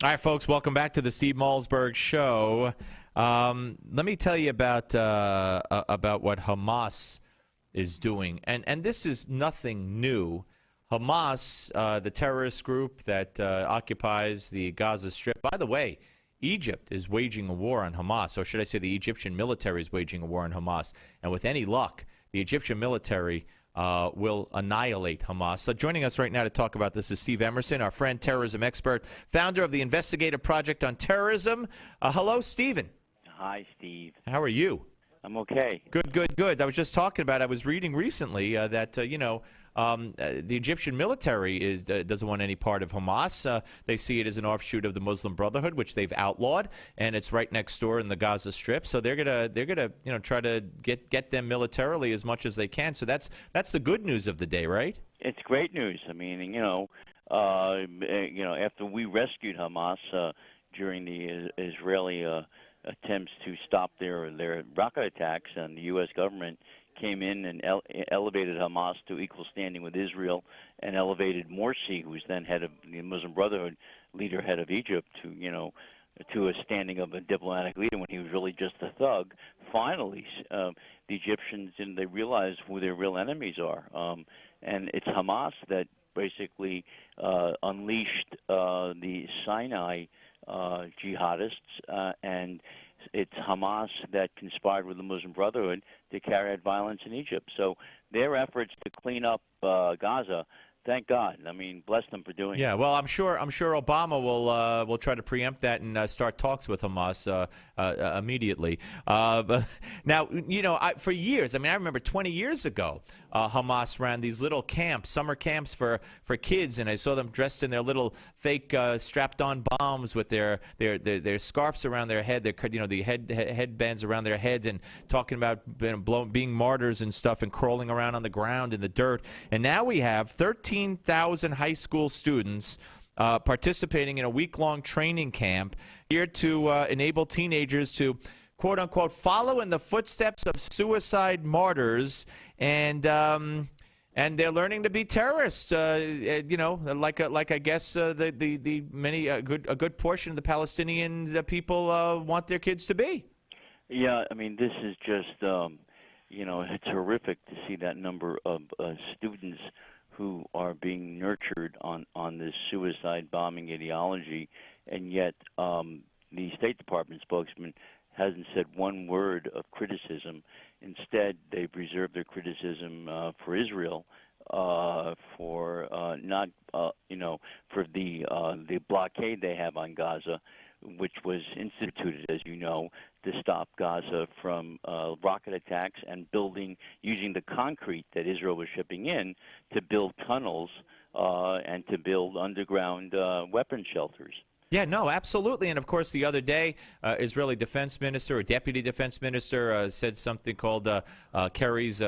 All right, folks, welcome back to the Steve Malzberg Show. Let me tell you about what Hamas is doing. And this is nothing new. Hamas, the terrorist group that occupies the Gaza Strip. By the way, Egypt is waging a war on Hamas, or should I say the Egyptian military is waging a war on Hamas. And with any luck, the Egyptian military will annihilate Hamas. So joining us right now to talk about this is Steve Emerson, our friend, terrorism expert, founder of the Investigative Project on Terrorism. Hello, Stephen. Hi, Steve. How are you? I'm okay. Good. I was just talking about, I was reading recently that, the Egyptian military doesn't want any part of Hamas. They see it as an offshoot of the Muslim Brotherhood, which they've outlawed, and it's right next door in the Gaza Strip. So they're gonna try to get them militarily as much as they can. So that's the good news of the day, right? It's great news. I mean, after we rescued Hamas during the Israeli attempts to stop their rocket attacks, and the U.S. government came in and elevated Hamas to equal standing with Israel, and elevated Morsi, who's then head of the Muslim Brotherhood, head of Egypt, to a standing of a diplomatic leader when he was really just a thug. Finally, the Egyptians they realized who their real enemies are, and it's Hamas that basically unleashed the Sinai jihadists, and it's Hamas that conspired with the Muslim Brotherhood to carry out violence in Egypt. So their efforts to clean up Gaza, thank God. I mean, bless them for doing it. Yeah, well, I'm sure Obama will try to preempt that and start talks with Hamas immediately. But now, for years, I remember 20 years ago, Hamas ran these little camps, summer camps for kids, and I saw them dressed in their little fake strapped-on bombs with their scarves around their head, the headbands around their heads, and talking about being martyrs and stuff, and crawling around on the ground in the dirt. And now we have 13,000 high school students participating in a week-long training camp here to enable teenagers to, quote-unquote, follow in the footsteps of suicide martyrs, and they're learning to be terrorists. Like I guess the many a good portion of the Palestinian people want their kids to be. Yeah, I mean, this is just it's horrific to see that number of students who are being nurtured on this suicide bombing ideology, and yet the State Department spokesman hasn't said one word of criticism. Instead, they've reserved their criticism for Israel, for the blockade they have on Gaza, which was instituted, as you know, to stop Gaza from rocket attacks and using the concrete that Israel was shipping in to build tunnels and to build underground weapon shelters. Yeah, no, absolutely. And, of course, the other day, Israeli defense minister or deputy defense minister said something called Kerry's,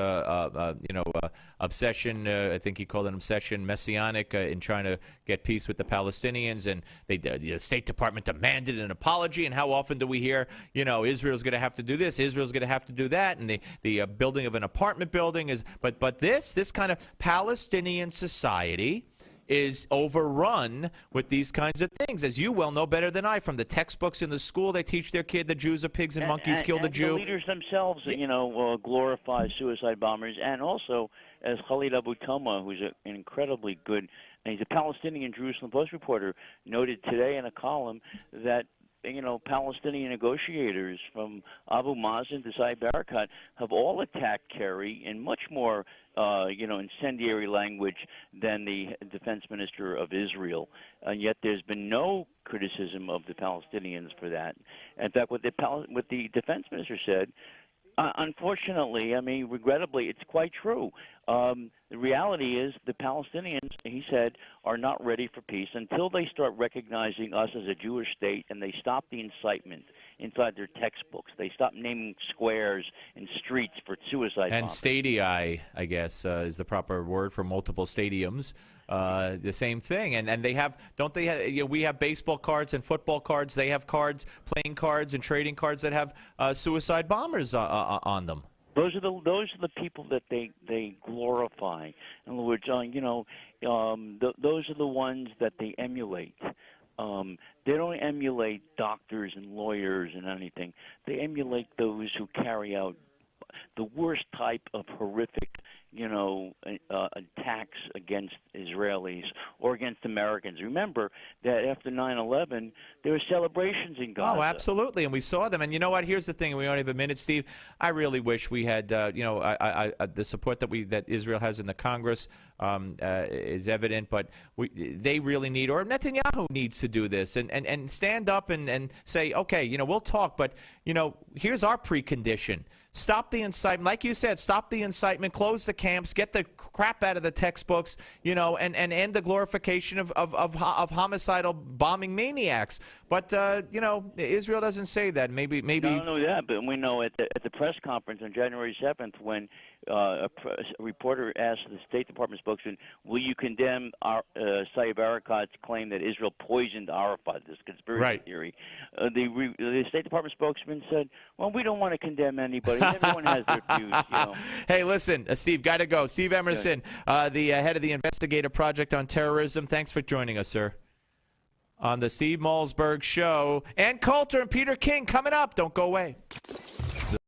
obsession, I think he called it obsession, messianic, in trying to get peace with the Palestinians. And the State Department demanded an apology. And how often do we hear, Israel's going to have to do this, Israel's going to have to do that, and the building of an apartment building is – but this kind of Palestinian society is overrun with these kinds of things, as you well know better than I. From the textbooks in the school, they teach their kid the Jews are pigs and monkeys killed a Jew. The leaders themselves, glorify suicide bombers, and also, as Khalid Abu Toma, who's an incredibly good, and he's a Palestinian Jerusalem Post reporter, noted today in a column that Palestinian negotiators from Abu Mazen to Saeb Erekat have all attacked Kerry in much more, incendiary language than the defense minister of Israel. And yet there's been no criticism of the Palestinians for that. In fact, what the defense minister said, unfortunately, regrettably, it's quite true. The reality is the Palestinians, he said, are not ready for peace until they start recognizing us as a Jewish state, and they stop the incitement inside their textbooks. They stop naming squares and streets for suicide bombers. And stadii, I guess, is the proper word for multiple stadiums. The same thing, and they have, don't they have, we have baseball cards and football cards. They have cards, playing cards and trading cards that have suicide bombers on them. Those are the people that they glorify. In other words, those are the ones that they emulate. They don't emulate doctors and lawyers and anything. They emulate those who carry out the worst type of horrific, attacks against Israelis or against Americans. Remember that after 9/11, there were celebrations in Gaza. Oh, absolutely, and we saw them. And you know what? Here's the thing: we only have a minute, Steve. I really wish we had, the support that Israel has in the Congress is evident, but they really need, or Netanyahu needs to do this and stand up and say, okay, we'll talk, but here's our precondition. Stop the incitement. Like you said, stop the incitement, close the camps, get the crap out of the textbooks, and end the glorification of homicidal bombing maniacs. But, Israel doesn't say that. Maybe. Not only that, but we know at the press conference on January 7th when a reporter asked the State Department spokesman, will you condemn Saeb Erekat claim that Israel poisoned Arafat, this conspiracy theory? The State Department spokesman said, well, we don't want to condemn anybody. Everyone has their views, Hey, listen, Steve, got to go. Steve Emerson, the head of the Investigative Project on Terrorism. Thanks for joining us, sir, on the Steve Malzberg Show. And Coulter and Peter King coming up. Don't go away.